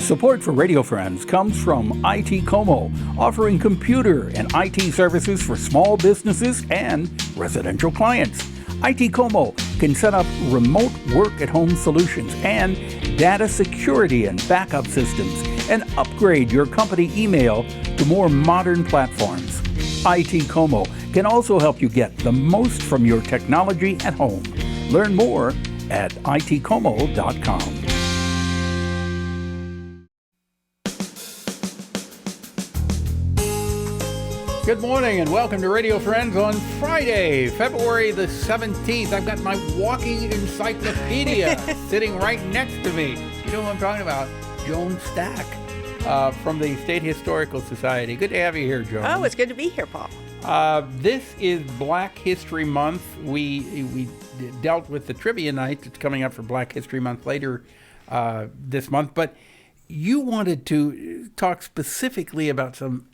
Support for Radio Friends comes from IT Como, offering computer and IT services for small businesses and residential clients. IT Como can set up remote work-at-home solutions and data security and backup systems and upgrade your company email to more modern platforms. IT Como can also help you get the most from your technology at home. Learn more at itcomo.com. Good morning and welcome to Radio Friends on Friday, February the 17th. I've got my walking encyclopedia sitting right next to me. You know what I'm talking about? JOAN STACK from the State Historical Society. Good to have you here, Joan. Oh, it's good to be here, Paul. This is Black History Month. We dealt with the trivia night that's coming up for Black History Month later this month, but you wanted to talk specifically about some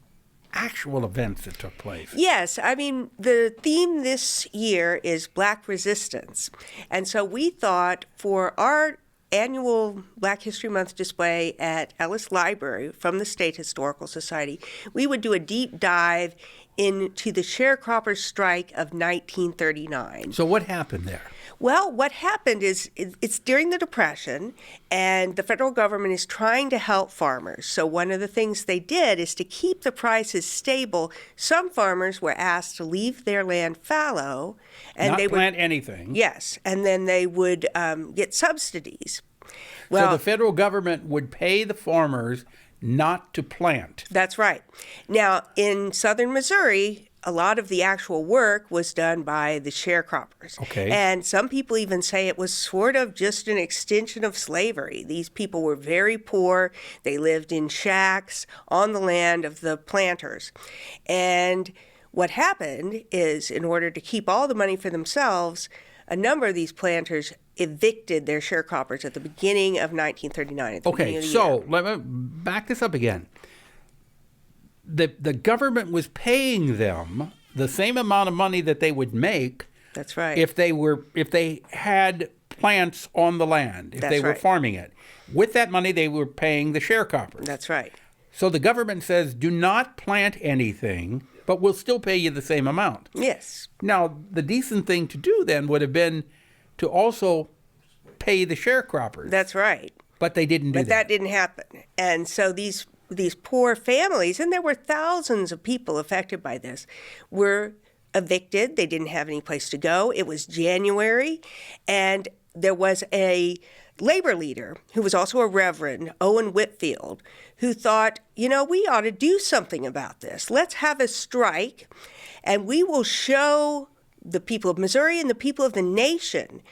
actual events that took place. Yes, I mean, the theme this year is Black Resistance. And so we thought for our annual Black History Month display at Ellis Library from the State Historical Society, we would do a deep dive into the Sharecroppers Strike of 1939. So what happened there? Well, what happened is it's during the Depression, and the federal government is trying to help farmers. So one of the things they did is to keep the prices stable. Some farmers were asked to leave their land fallow. And Not plant anything. Yes, and then they would get subsidies. Well, so the federal government would pay the farmers not to plant. That's right. Now, in southern Missouri, a lot of the actual work was done by the sharecroppers. Okay. And some people even say it was sort of just an extension of slavery. These people were very poor. They lived in shacks on the land of the planters. And what happened is, in order to keep all the money for themselves, a number of these planters evicted their sharecroppers at the beginning of 1939. Okay, so let me back this up again. The government was paying them the same amount of money that they would make. That's right. If they had plants on the land, if That's they were right. farming it. With that money, they were paying the sharecroppers. That's right. So the government says, do not plant anything, but we'll still pay you the same amount. Yes. Now, the decent thing to do then would have been to also pay the sharecroppers. That's right. But they didn't do that. But that didn't happen. And so these poor families, and there were thousands of people affected by this, were evicted. They didn't have any place to go. It was January, and there was a labor leader who was also a reverend, Owen Whitfield, who thought, we ought to do something about this. Let's have a strike, and we will show the people of Missouri and the people of the nation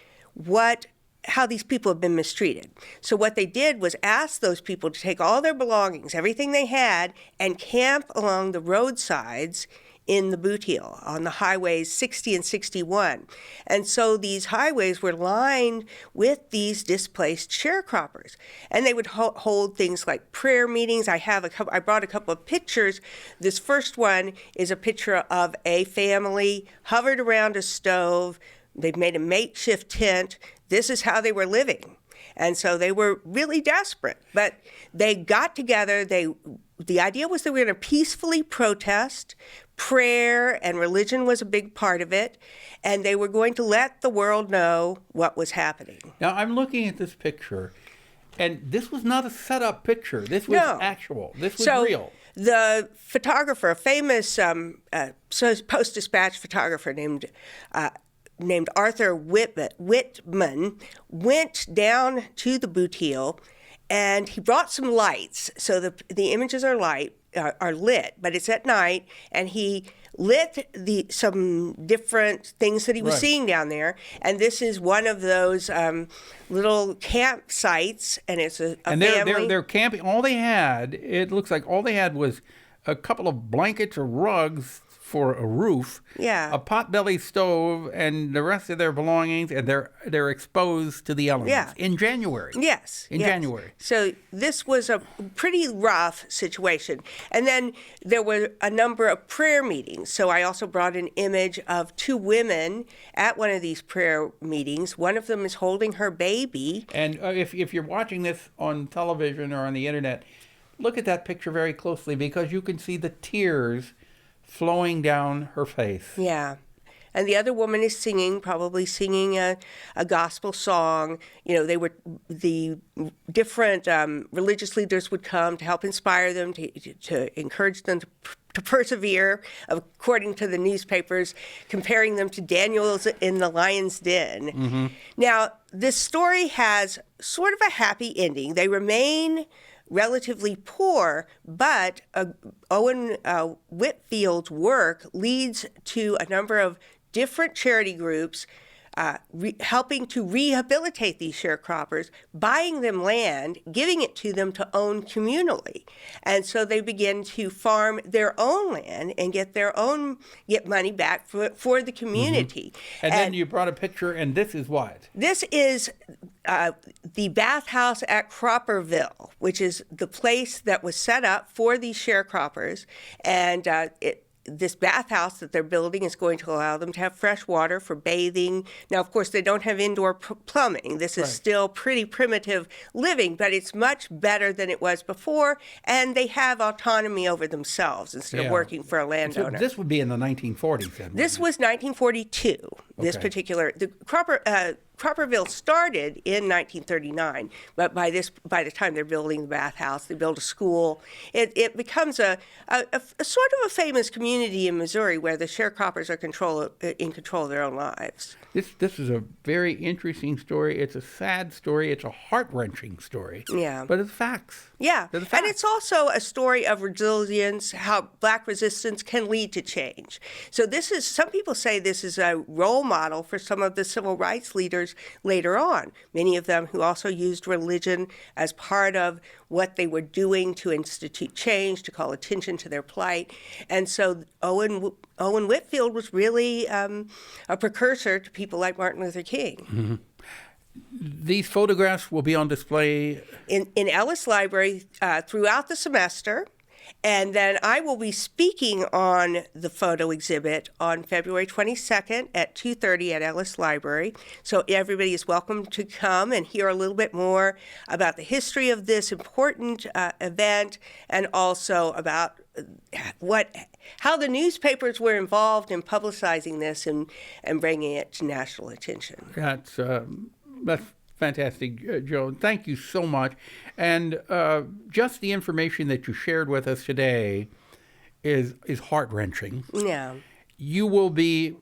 how these people have been mistreated. So what they did was ask those people to take all their belongings, everything they had, and camp along the roadsides in the Boot Heel on the highways 60 and 61. And so these highways were lined with these displaced sharecroppers. And they would hold things like prayer meetings. I brought a couple of pictures. This first one is a picture of a family hovered around a stove. They've made a makeshift tent. This is how they were living. And so they were really desperate. But they got together. The idea was they were going to peacefully protest. Prayer and religion was a big part of it. And they were going to let the world know what was happening. Now, I'm looking at this picture, and this was not a set-up picture. This was actual. This was real. The photographer, a famous Post-Dispatch photographer named Arthur Witman, went down to the Boot Heel, and he brought some lights. So the images are lit, but it's at night, and he lit some different things that he was seeing down there. And this is one of those little campsites, and it's a family. They're camping. It looks like all they had was a couple of blankets or rugs for a roof, Yeah. a potbelly stove, and the rest of their belongings, and they're exposed to the elements in January. Yes. In January. So this was a pretty rough situation. And then there were a number of prayer meetings. So I also brought an image of two women at one of these prayer meetings. One of them is holding her baby. And if you're watching this on television or on the internet, look at that picture very closely, because you can see the tears flowing down her face. Yeah. And the other woman is probably singing a gospel song. You know, the different religious leaders would come to help inspire them, to encourage them to persevere, according to the newspapers, comparing them to Daniel's in the lion's den. Mm-hmm. Now, this story has sort of a happy ending. They remain relatively poor, but Owen Whitfield's work leads to a number of different charity groups helping to rehabilitate these sharecroppers, buying them land, giving it to them to own communally. And so they begin to farm their own land and get money back for the community. Mm-hmm. And then you brought a picture, and this is what? This is the bathhouse at Cropperville, which is the place that was set up for these sharecroppers. And this bathhouse that they're building is going to allow them to have fresh water for bathing. Now, of course, they don't have indoor plumbing. This is still pretty primitive living, but it's much better than it was before, and they have autonomy over themselves instead of working for a landowner. So this would be in the 1940s, then? This was 1942, this particular... The Cropperville started in 1939, but by the time they're building the bathhouse, they build a school. It becomes a sort of a famous community in Missouri where the sharecroppers are in control of their own lives. This is a very interesting story. It's a sad story. It's a heart-wrenching story. Yeah. But it's facts. Yeah. They're the facts. And it's also a story of resilience, how Black resistance can lead to change. So some people say this is a role model for some of the civil rights leaders later on, many of them who also used religion as part of what they were doing to institute change, to call attention to their plight. And so Owen Whitfield was really a precursor to people like Martin Luther King. Mm-hmm. These photographs will be on display in Ellis Library throughout the semester. And then I will be speaking on the photo exhibit on February 22nd at 2:30 at Ellis Library. So everybody is welcome to come and hear a little bit more about the history of this important event, and also about how the newspapers were involved in publicizing this and bringing it to national attention. That's fantastic, Joan. Thank you so much. And just the information that you shared with us today is heart-wrenching. Yeah. You will be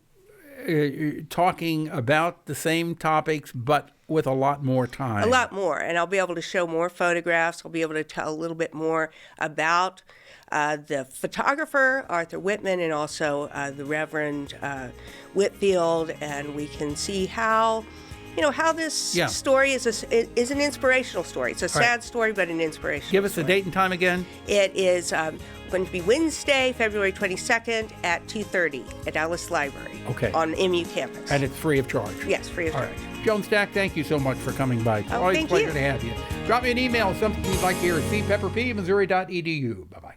talking about the same topics, but with a lot more time. A lot more. And I'll be able to show more photographs. I'll be able to tell a little bit more about the photographer, Arthur Witman, and also the Reverend Whitfield. And we can see how this story is an inspirational story. It's a sad story, but an inspirational story. Give us the date and time again. It is going to be Wednesday, February 22nd at 2:30 at Ellis Library on MU campus. And it's free of charge. Yes, free of charge. Right. JOAN STACK, thank you so much for coming by. It's always a pleasure to have you. Drop me an email, something you'd like to hear at cpepperp@missouri.edu. Bye-bye.